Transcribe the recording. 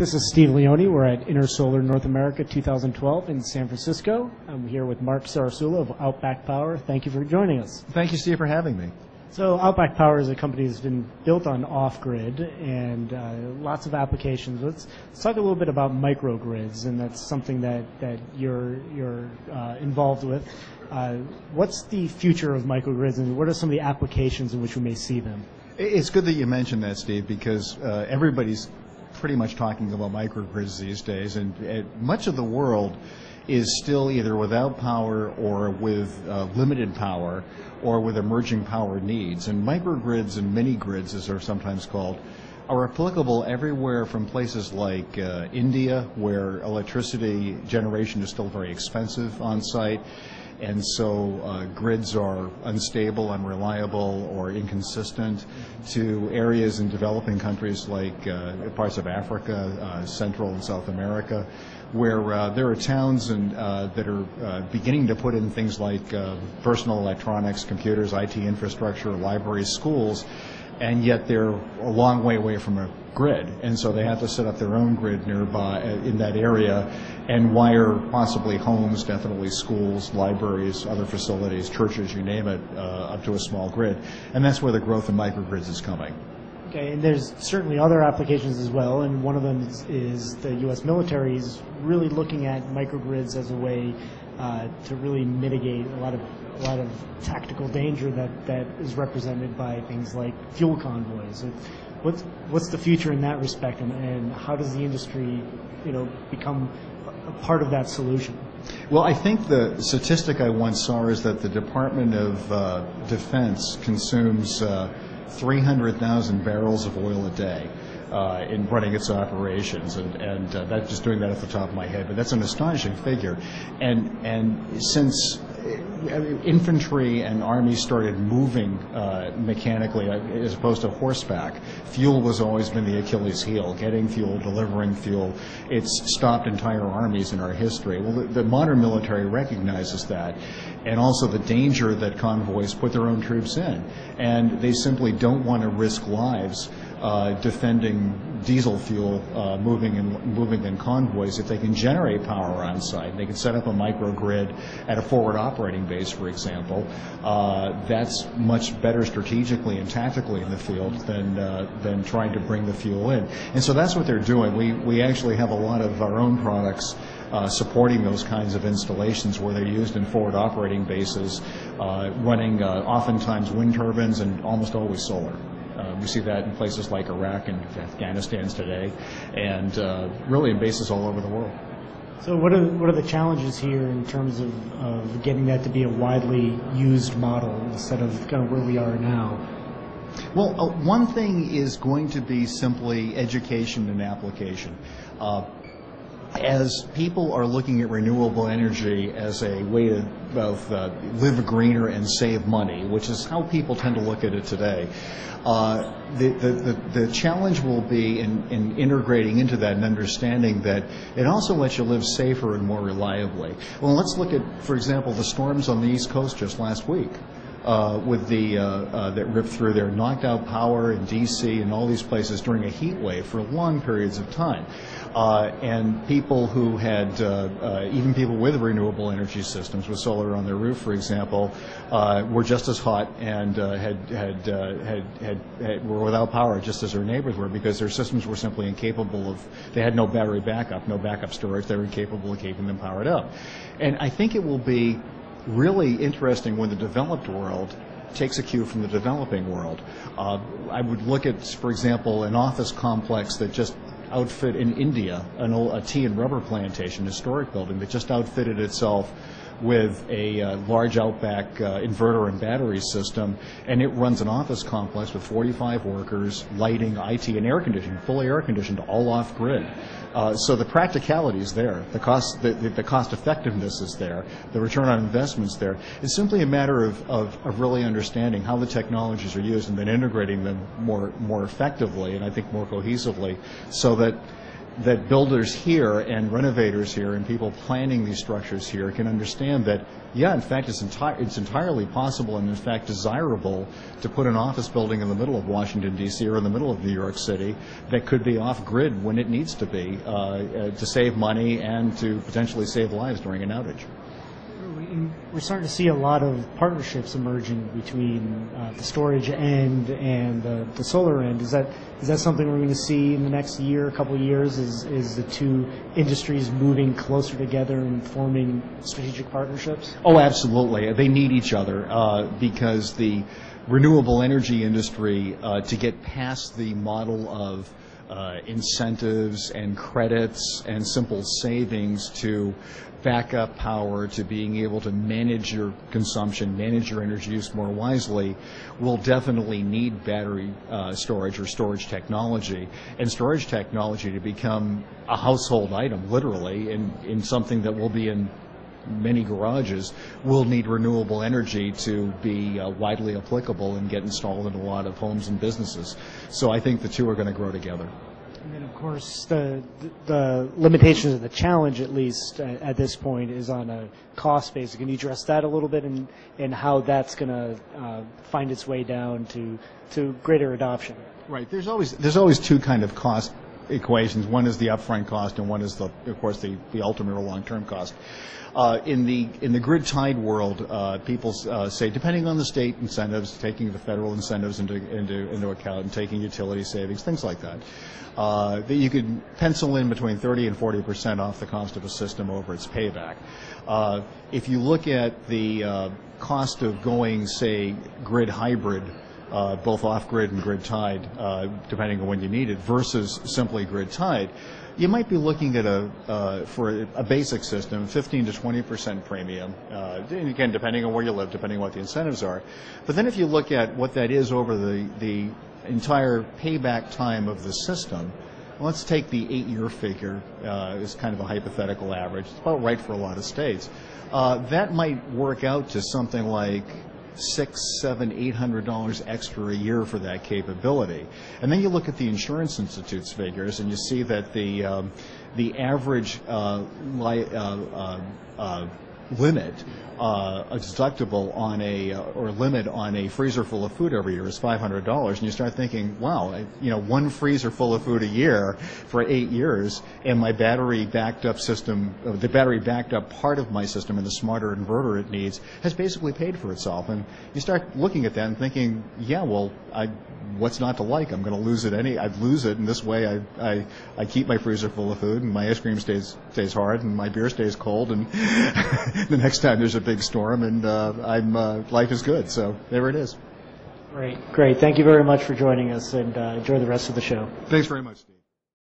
This is Steve Leone. We're at InterSolar North America 2012 in San Francisco. I'm here with Mark Sarasula of Outback Power. Thank you for joining us. Thank you, Steve, for having me. So Outback Power is a company that's been built on off-grid and lots of applications. Let's talk a little bit about microgrids, and that's something that you're involved with. What's the future of microgrids, and what are some of the applications in which we may see them? It's good that you mentioned that, Steve, because everybody's pretty much talking about microgrids these days, and much of the world is still either without power or with limited power or with emerging power needs. And microgrids and mini-grids, as they're sometimes called, are applicable everywhere from places like India, where electricity generation is still very expensive on site, and so grids are unstable, unreliable, or inconsistent, to areas in developing countries like parts of Africa, Central and South America, where there are towns that are beginning to put in things like personal electronics, computers, IT infrastructure, libraries, schools, and yet they're a long way away from a grid, and so they have to set up their own grid nearby in that area and wire possibly homes, definitely schools, libraries, other facilities, churches, you name it, up to a small grid. And that's where the growth of microgrids is coming. Okay, and there's certainly other applications as well, and one of them is the U.S. military is really looking at microgrids as a way to really mitigate a lot of tactical danger that is represented by things like fuel convoys. What's the future in that respect, and how does the industry, become a part of that solution? Well, I think the statistic I once saw is that the Department of Defense consumes 300,000 barrels of oil a day in running its operations, and that's just doing that off the top of my head, but that's an astonishing figure. And since infantry and army started moving mechanically as opposed to horseback, fuel has always been the Achilles heel. Getting fuel, delivering fuel, it's stopped entire armies in our history. Well, the modern military recognizes that, and also the danger that convoys put their own troops in, and they simply don't want to risk lives defending diesel fuel moving in convoys. If they can generate power on site, they can set up a microgrid at a forward operating base, for example. That's much better strategically and tactically in the field than trying to bring the fuel in. And so that's what they're doing. We actually have a lot of our own products supporting those kinds of installations where they're used in forward operating bases, running oftentimes wind turbines and almost always solar. We see that in places like Iraq and Afghanistan today, and really in bases all over the world. So what are the challenges here in terms of getting that to be a widely used model instead of kind of where we are now? Well, one thing is going to be simply education and application. As people are looking at renewable energy as a way to both live greener and save money, which is how people tend to look at it today, the challenge will be in integrating into that and understanding that it also lets you live safer and more reliably. Well, let's look at, for example, the storms on the East Coast just last week. With that ripped through there, knocked out power in D.C. and all these places during a heat wave for long periods of time. And people who had, even people with renewable energy systems, with solar on their roof, for example, were just as hot and were without power just as their neighbors were, because their systems were simply incapable of, they had no battery backup, no backup storage, they were incapable of keeping them powered up. And I think it will be really interesting when the developed world takes a cue from the developing world. I would look at, for example, an office complex that just outfit in India, a tea and rubber plantation, historic building that just outfitted itself with a large Outback inverter and battery system, and it runs an office complex with 45 workers, lighting, IT, and air conditioning, fully air conditioned, all off grid. So the practicality is there, the cost effectiveness is there, the return on investment's there. It's simply a matter of really understanding how the technologies are used and then integrating them more effectively and I think more cohesively, so that that builders here and renovators here and people planning these structures here can understand that, yeah, in fact, it's entirely possible and, in fact, desirable to put an office building in the middle of Washington, D.C. or in the middle of New York City that could be off-grid when it needs to be to save money and to potentially save lives during an outage. We're starting to see a lot of partnerships emerging between the storage end and the solar end. Is that something we're going to see in the next year, a couple of years? Is the two industries moving closer together and forming strategic partnerships? Oh, absolutely. They need each other because the renewable energy industry, to get past the model of incentives and credits and simple savings to backup power, to being able to manage your consumption, manage your energy use more wisely, will definitely need battery storage or storage technology, and storage technology to become a household item, literally, in something that will be in many garages, will need renewable energy to be widely applicable and get installed in a lot of homes and businesses. So I think the two are going to grow together. And then, of course, the limitations of the challenge, at least at this point, is on a cost basis. Can you address that a little bit and how that's going to find its way down to greater adoption? Right. There's always two kind of cost equations. One is the upfront cost, and one is of course the ultimate or long-term cost. In the grid tied world, people say, depending on the state incentives, taking the federal incentives into account, and taking utility savings, things like that, that you could pencil in between 30 and 40% off the cost of a system over its payback. If you look at the cost of going, say, grid hybrid, both off-grid and grid-tied, depending on when you need it, versus simply grid-tied, you might be looking at for a basic system, 15 to 20% premium, and again, depending on where you live, depending on what the incentives are. But then if you look at what that is over the entire payback time of the system, let's take the 8-year figure as kind of a hypothetical average. It's about right for a lot of states. That might work out to something like $600, $700, $800 extra a year for that capability. And then you look at the Insurance Institute's figures, and you see that the average limit, a deductible on or limit on a freezer full of food every year is $500, and you start thinking, wow, one freezer full of food a year for 8 years, and my battery backed up system, the battery backed up part of my system and the smarter inverter it needs has basically paid for itself. And you start looking at that and thinking, yeah, well, what's not to like? I'm going to lose it I'd lose it, and this way I keep my freezer full of food, and my ice cream stays hard, and my beer stays cold, and the next time there's a big storm, and life is good. So there it is. Great. Thank you very much for joining us, and enjoy the rest of the show. Thanks very much, Steve.